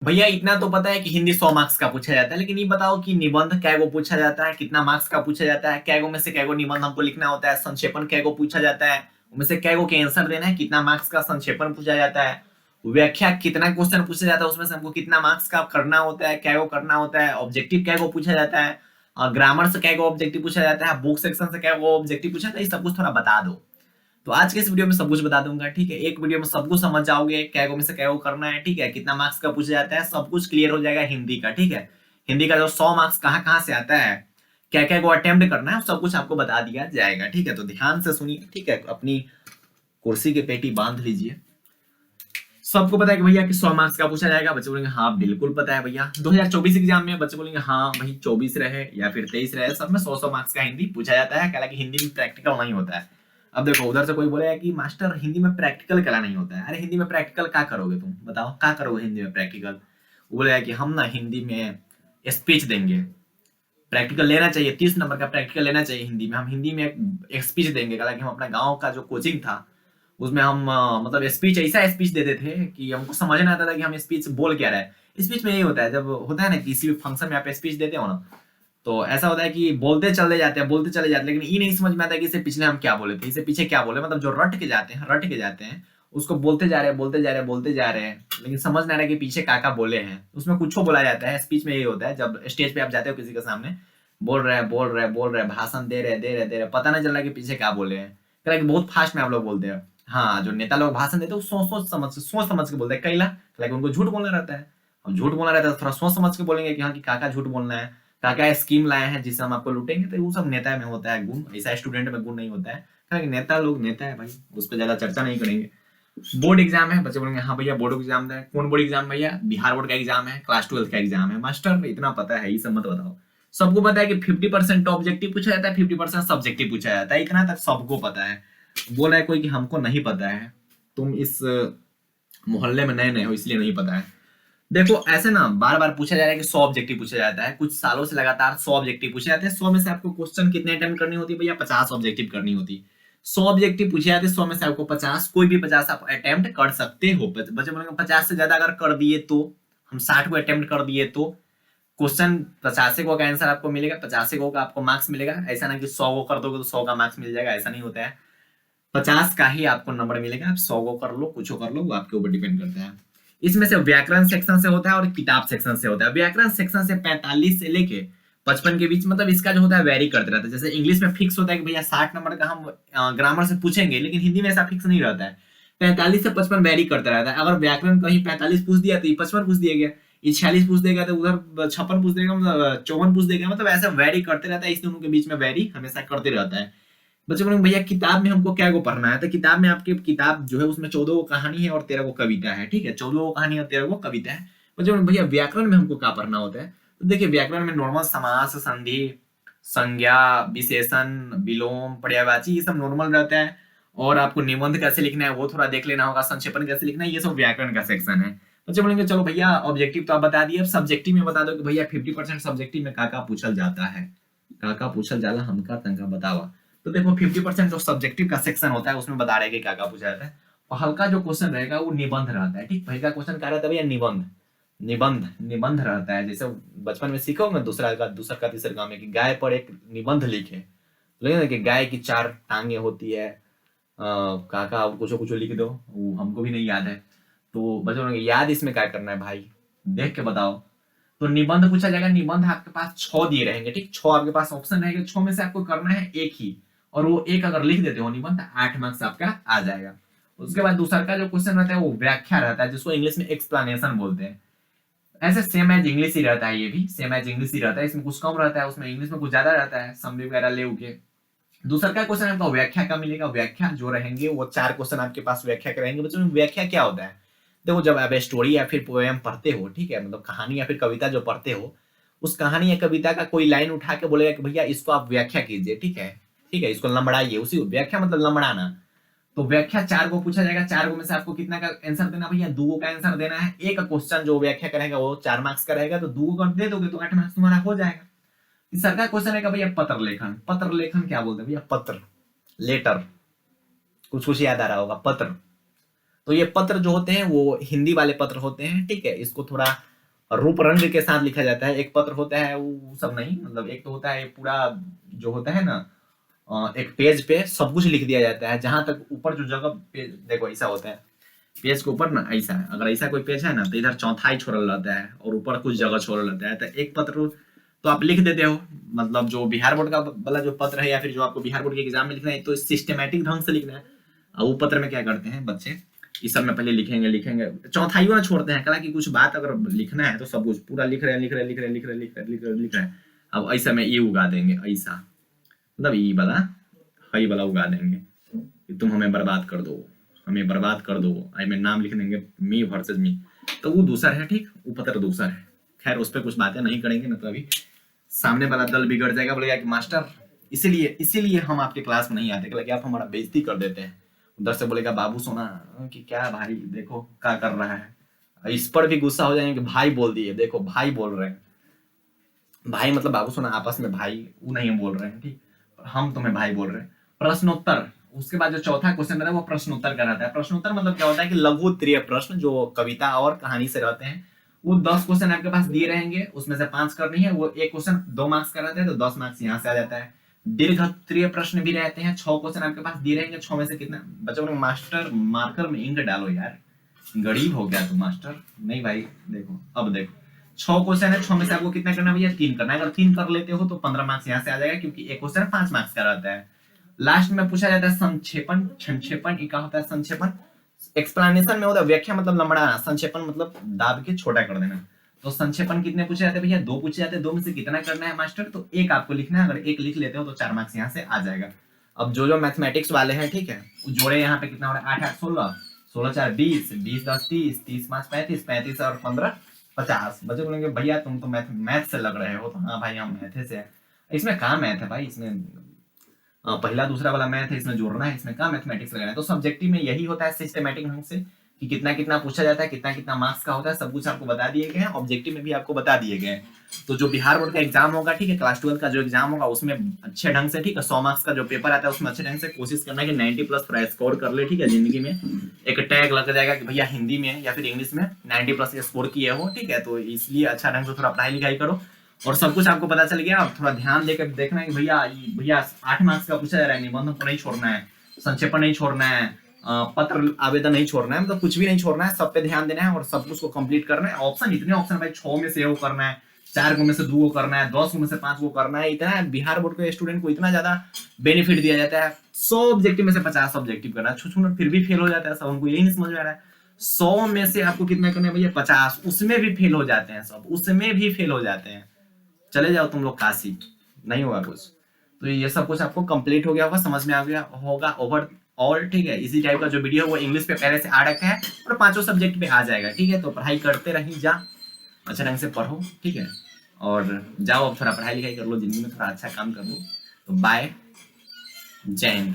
भैया इतना तो पता है कि हिंदी 100 मार्क्स का पूछा जाता है, लेकिन ये बताओ कि निबंध कैगो पूछा जाता है, कितना मार्क्स का पूछा जाता है, कैगो में से कैगो निबंध हमको लिखना होता है, संक्षेपण कैगो पूछा जाता है, उनमें से कैगो के आंसर देना है, कितना मार्क्स का संक्षेपण पूछा जाता है, व्याख्या कितना क्वेश्चन पूछा जाता है, उसमें से हमको कितना मार्क्स का करना होता है, कैगो करना होता है, ऑब्जेक्टिव कैगो पूछा जाता है, ग्रामर से कैगो ऑब्जेक्टिव पूछा जाता है, बुक सेक्शन से कैगो ऑब्जेक्टिव पूछा जाता है, ये सब कुछ थोड़ा बता दो। तो आज के इस वीडियो में सब कुछ बता दूंगा, ठीक है। एक वीडियो में सब कुछ समझ जाओगे, कैगो में से कैगो करना है, ठीक है, कितना मार्क्स का पूछा जाता है, सब कुछ क्लियर हो जाएगा हिंदी का, ठीक है। हिंदी का जो 100 मार्क्स कहाँ कहाँ से आता है, क्या क्या को अटेम्प्ट करना है, सब कुछ आपको बता दिया जाएगा, ठीक है। तो ध्यान से सुनिए, ठीक है, अपनी कुर्सी की पेटी बांध लीजिए। सबको पता है कि भैया कि 100 मार्क्स का पूछा जाएगा। बच्चे बोलेंगे हाँ बिल्कुल पता है भैया। 2024 एग्जाम में बच्चे बोलेंगे हाँ भाई 24 रहे या फिर 23 रहे, सब में 100 मार्क्स का हिंदी पूछा जाता है। हालांकि हिंदी में प्रैक्टिकल नहीं होता है। अब देखो उधर से कोई बोलेगा कि मास्टर हिंदी में प्रैक्टिकल कला नहीं होता है। अरे हिंदी में प्रैक्टिकल क्या करोगे, तुम बताओ क्या करोगे हिंदी में प्रैक्टिकल। वो बोलेगा कि हम ना हिंदी में स्पीच देंगे, प्रैक्टिकल लेना चाहिए, 30 नंबर का प्रैक्टिकल लेना चाहिए हिंदी में, हम हिंदी में एक स्पीच देंगे। हालांकि हम अपना गाँव का जो कोचिंग था उसमें हम मतलब स्पीच ऐसा स्पीच देते थे कि हमको समझ नहीं आता था कि हम स्पीच बोल क्या रहे हैं। स्पीच में यही होता है, जब होता है ना किसी भी फंक्शन में आप स्पीच देते हो ना, तो ऐसा होता है कि बोलते चले जाते हैं, बोलते चले जाते हैं, लेकिन ये नहीं समझ में आता कि इससे पिछले हम क्या बोले थे, इससे पीछे क्या बोले, मतलब जो रट के जाते हैं उसको बोलते जा रहे हैं, बोलते जा रहे हैं, बोलते जा रहे हैं, लेकिन समझ नहीं आ रहा कि पीछे क्या बोले हैं। उसमें कुछ बोला जाता है। स्पीच में यही होता है, जब स्टेज पे आप जाते हो किसी के सामने, बोल रहे भाषण दे रहे, पता नहीं चल रहा कि पीछे क्या बोले हैं। कह रहा कि बहुत फास्ट में आप लोग बोलते हैं। हाँ, जो नेता लोग भाषण देते हैं वो सोच समझ के बोलते हैं। कैला लाइक उनको झूठ बोलना रहता है। हम झूठ बोलना रहता है तो थोड़ा सोच समझ के बोलेंगे कि हाँ कि काका झूठ बोलना है, काका स्कीम लाए हैं जिससे हम आपको लूटेंगे। तो वो सब नेता में होता है गुण, ऐसा स्टूडेंट में गुण नहीं होता है। कहा कि नेता लोग नेता है भाई, उस पर ज्यादा चर्चा नहीं करेंगे। बोर्ड एग्जाम है, बच्चे बोलेंगे हाँ भैया बोर्ड एग्जाम है। कौन बोर्ड एग्जाम भैया? बिहार बोर्ड का एग्जाम है, क्लास 12 का एग्जाम है। मास्टर इतना पता है, ये सब मत बताओ। सबको पता है कि 50% ऑब्जेक्टिव पूछा जाता है, 50% सब्जेक्टिव पूछा जाता है, इतना तक सबको पता है। बोला है कोई कि हमको नहीं पता है, तुम इस मोहल्ले में नए नए हो इसलिए नहीं पता है। देखो ऐसे ना बार बार पूछा जा रहा है कि 100 ऑब्जेक्टिव पूछा जाता है, कुछ सालों से लगातार 100 ऑब्जेक्टिव पूछे जाते हैं। 100 में से आपको क्वेश्चन कितने अटेम्प्ट करनी होती है भैया? 50 ऑब्जेक्टिव करनी होती है। 100 ऑब्जेक्टिव पूछे जाते हैं, 100 में से आपको 50, कोई भी 50 आप अटेम्प्ट कर सकते हो। बच्चे बोलेंगे 50 से ज्यादा अगर कर दिए तो, हम 60 को अटेम्प्ट कर दिए तो क्वेश्चन 50 को का आंसर आपको मिलेगा, 50 को का आपको मार्क्स मिलेगा। ऐसा ना कि 100 को कर दोगे तो 100 का मार्क्स मिल जाएगा, ऐसा नहीं होता है। 50 का ही आपको नंबर मिलेगा। आप 100 को कर लो, कुछ कर लो, वो आपके ऊपर डिपेंड करता है। इसमें से व्याकरण सेक्शन से होता है और किताब सेक्शन से होता है। व्याकरण सेक्शन से 45 से लेके 55 के बीच, मतलब इसका जो होता है वेरी करते रहता है। जैसे इंग्लिश में फिक्स होता है कि भैया 60 नंबर का हम ग्रामर से पूछेंगे, लेकिन हिंदी में ऐसा फिक्स नहीं रहता है। 45 से 55 वेरी करता रहता है। अगर व्याकरण कहीं 45 पूछ दिया तो ये 55 पूछ दिया गया, ये 46 पूछ देगा तो उधर 56 पूछ देगा, मतलब 54 पूछ देगा। मतलब ऐसा वेरी करते रहता है, इस दोनों के बीच में वेरी हमेशा करते रहता है। बच्चे बोलेंगे भैया किताब में हमको क्या को पढ़ना है? तो किताब में आपकी किताब जो है उसमें 14 को कहानी है और 13 को कविता है, ठीक है। 14 को कहानी और 13 को कविता है। बच्चे बोलेंगे भैया व्याकरण में हमको क्या पढ़ना होता है? तो देखिए व्याकरण में नॉर्मल समास, संधि, संज्ञा, विशेषण, विलोम, पर्यायवाची, ये सब नॉर्मल रहता है। और आपको निबंध कैसे लिखना है वो थोड़ा देख लेना होगा, संक्षेपण कैसे लिखना है, ये सब व्याकरण का सेक्शन है। बच्चे बोलेंगे चलो भैया ऑब्जेक्टिव तो आप बता दिए, अब सब्जेक्टिव में बता दो कि भैया 50% सब्जेक्टिव में का पूछल जाता है, का पूछल जाला हमका तंका बतावा। तो देखो 50% जो सब्जेक्टिव का सेक्शन होता है उसमें बता रहे कि क्या पूछा जाता है। और हल्का जो क्वेश्चन रहेगा वो निबंध रहता है, ठीक। पहला क्वेश्चन क्या रहता है भैया? निबंध। निबंध रहता है। जैसे बचपन में सीखोगे दूसरा का तीसरा काम है कि गाय पर एक निबंध लिखे, लेकिन कि गाय की 4 टांगे होती है, काका कुछ कुछ लिख दो, वो हमको भी नहीं याद है। तो बच्चों ने याद इसमें क्या करना है भाई, देख के बताओ। तो निबंध पूछा जाएगा। निबंध आपके पास 6 दिए रहेंगे, ठीक। 6 आपके पास ऑप्शन रहेंगे, 6 में से आपको करना है एक ही, और वो एक अगर लिख देते हो निबंध 8 मार्क्स आपका आ जाएगा। उसके बाद दूसरा का जो क्वेश्चन रहता है वो व्याख्या रहता है, जिसको इंग्लिश में एक्सप्लेनेशन बोलते हैं। ऐसे सेम एज इंग्लिश ही रहता है, ये भी सेम एज इंग्लिश ही रहता है। इसमें कुछ कम रहता है, उसमें इंग्लिश में कुछ ज्यादा रहता है, समरी वगैरह ले उके। दूसरा का क्वेश्चन आपका व्याख्या का मिलेगा। व्याख्या जो रहेंगे वो 4 क्वेश्चन आपके पास व्याख्या के रहेंगे। बच्चों व्याख्या क्या होता है? देखो जब आप स्टोरी या फिर पोएम पढ़ते हो, ठीक है, मतलब कहानी या फिर कविता जो पढ़ते हो, उस कहानी या कविता का कोई लाइन उठा के बोलेगा कि भैया इसको आप व्याख्या कीजिए, ठीक है, ठीक है, इसको लंबड़ाइए। उसी व्याख्या मतलब लंबड़ाना। तो व्याख्या 4 को पूछा जाएगा। 4 को में से आपको कितना का आंसर देना भैया? 2 का आंसर देना है। एक क्वेश्चन जो व्याख्या करेगा वो 4 मार्क्स का रहेगा, तो 2 को दे दोगे तो 8 मार्क्स तुम्हारा हो जाएगा। तीसरा का क्वेश्चन है भैया पत्र लेखन। पत्र लेखन क्या बोलते हैं भैया? पत्र, लेटर, कुछ कुछ याद आ रहा होगा, पत्र। तो ये पत्र जो होते हैं वो हिंदी वाले पत्र होते हैं, ठीक है। इसको थोड़ा और रूप रंग के साथ लिखा जाता है। एक पत्र होता है वो सब नहीं, मतलब एक तो होता है पूरा जो होता है ना एक पेज पे सब कुछ लिख दिया जाता है, जहां तक ऊपर जो जगह पेज देखो ऐसा होता है, पेज के ऊपर ना ऐसा है, अगर ऐसा कोई पेज है ना तो इधर चौथाई छोड़ल रहता है और ऊपर कुछ जगह छोड़ल रहता है, तो एक पत्र तो आप लिख देते हो। मतलब जो बिहार बोर्ड का वाला जो पत्र है या फिर जो आपको बिहार बोर्ड के एग्जाम में लिखना है तो सिस्टमेटिक ढंग से लिखना है। और वो पत्र में क्या करते हैं बच्चे, इस सब में पहले लिखेंगे लिखेंगे चौथाइयों ना छोड़ते हैं, कला की कुछ बात अगर लिखना है तो सब कुछ पूरा लिख रहे हैं लिख रहे हैं लिख रहे हैं लिख रहे हैं लिख रहे हैं लिख रहे हैं लिख रहे हैं। अब ऐसा में ये उगा देंगे, ऐसा मतलब ये वाला हई वाला उगा देंगे कि तुम हमें बर्बाद कर दो, हमें बर्बाद कर दो, आई में नाम लिख देंगे मी वर्सेस मी, तो वो दूसर है ठीक, वो पत्र दूसर है। खैर उस पर कुछ बातें नहीं करेंगे, मतलब अभी सामने वाला दल बिगड़ जाएगा, बोलेगा कि मास्टर इसीलिए हम आपके क्लास में नहीं आते कि आप हमारा बेइज्जती कर देते हैं। उधर से बोलेगा बाबू सोना कि क्या भाई देखो क्या कर रहा है, इस पर भी गुस्सा हो जाएंगे कि भाई बोल दिए, देखो भाई बोल रहे हैं, भाई मतलब बाबू सोना आपस में भाई वो नहीं बोल रहे हैं ठीक, हम तुम्हें भाई बोल रहे हैं। प्रश्नोत्तर, उसके बाद जो चौथा क्वेश्चन रहता है वो प्रश्नोत्तर का रहता है। प्रश्नोत्तर मतलब क्या होता है कि लघु उत्तरीय प्रश्न जो कविता और कहानी से रहते हैं, वो 10 क्वेश्चन आपके पास दिए रहेंगे, उसमें से 5 करनी है, वो एक क्वेश्चन 2 मार्क्स का रहता है तो 10 मार्क्स यहाँ से आ जाता है। दीर्घ उत्तरीय प्रश्न भी रहते हैं, 6 क्वेश्चन आपके पास दिए रहेंगे, 6 में से कितना बच्चों ने मास्टर मार्कर में इंक डालो यार, गरीब हो गया तू मास्टर, नहीं भाई देखो अब देखो 6 क्वेश्चन है, 6 में से आपको कितना करना है भैया 3 करना है, अगर 3 कर लेते हो तो 15 मार्क्स यहाँ से आ जाएगा, क्योंकि एक क्वेश्चन 5 मार्क्स का रहता है। लास्ट में पूछा जाता है संक्षेपण, संक्षेपण ये क्या होता है संक्षेपण, एक्सप्लेनेशन में होता है व्याख्या मतलब लंबड़ाना, संक्षेपण मतलब दाब के छोटा कर देना। तो संक्षेपण कितने पूछे जाते हैं भैया 2 पूछे जाते हैं, 2 में से कितना करना है मास्टर, तो एक आपको लिखना है, अगर एक लिख लेते हो तो 4 मार्क्स यहाँ से आ जाएगा। अब जो मैथमेटिक्स वाले हैं ठीक है, जोड़े यहाँ पे कितना हो रहा है 8 8 16, 16 4 20, 20 10 30, 30 5 35, 35 और 15 50। बच्चे बोलेंगे भैया तुम तो मैथ से लग रहे हो, तो हाँ भाई हम मैथ से है। इसमें कहाँ मैथ है भाई, इसमें पहला दूसरा वाला मैथ है, इसमें जोड़ना है, इसमें कहाँ मैथमेटिक्स लगाना है। तो सब्जेक्टिव में यही होता है सिस्टमेटिक ढंग से कि कितना कितना पूछा जाता है, कितना कितना मार्क्स का होता है, सब कुछ आपको बता दिए गए हैं, ऑब्जेक्टिव में भी आपको बता दिए गए हैं। तो जो बिहार बोर्ड का एग्जाम होगा ठीक है, क्लास 12 का जो एग्जाम होगा उसमें अच्छे ढंग से ठीक है 100 मार्क्स का जो पेपर आता है उसमें अच्छे ढंग से कोशिश करना है कि 90 प्लस थोड़ा स्कोर कर ले ठीक है। जिंदगी में एक टैग लग जाएगा कि भैया हिंदी में या फिर इंग्लिश में 90 प्लस स्कोर किए हो ठीक है, तो इसलिए अच्छा ढंग से थोड़ा पढ़ाई लिखाई करो और सब कुछ आपको पता चल गया। अब थोड़ा ध्यान देकर देखना है कि भैया 8 मार्क्स का पूछा जा रहा है, निबंध को नहीं छोड़ना है, संक्षेपण नहीं छोड़ना है, पत्र आवेदन नहीं छोड़ना है, मतलब कुछ भी नहीं छोड़ना है, सब पे ध्यान देना है और सब कुछ को कंप्लीट करना है। ऑप्शन इतने ऑप्शन भाई 6 में से वो करना है, 4 में से 2 करना है, 10 में से 5 करना है, इतना बिहार बोर्ड के स्टूडेंट को इतना ज्यादा बेनिफिट दिया जाता है। 100 ऑब्जेक्टिव में से 50 ऑब्जेक्टिव करना है, छुछुना फिर भी फेल हो जाता है सब, हमको यही नहीं समझ में आ रहा है। 100 में से आपको कितना करना है भैया 50, उसमें भी फेल हो जाते हैं सब, उसमें भी फेल हो जाते हैं, चले जाओ तुम लोग काशी, नहीं होगा कुछ। तो ये सब कुछ आपको कंप्लीट हो गया होगा, समझ में आ गया होगा ओवर ऑल ठीक है। इसी टाइप का जो वीडियो है वो इंग्लिश पे पहले से आ रखा है और 5 सब्जेक्ट पे आ जाएगा ठीक है। तो पढ़ाई करते रही जा, अच्छा ढंग से पढ़ो ठीक है, और जाओ अब थोड़ा पढ़ाई लिखाई कर लो, जिंदगी में थोड़ा अच्छा काम कर लो। तो बाय, जय हिंद।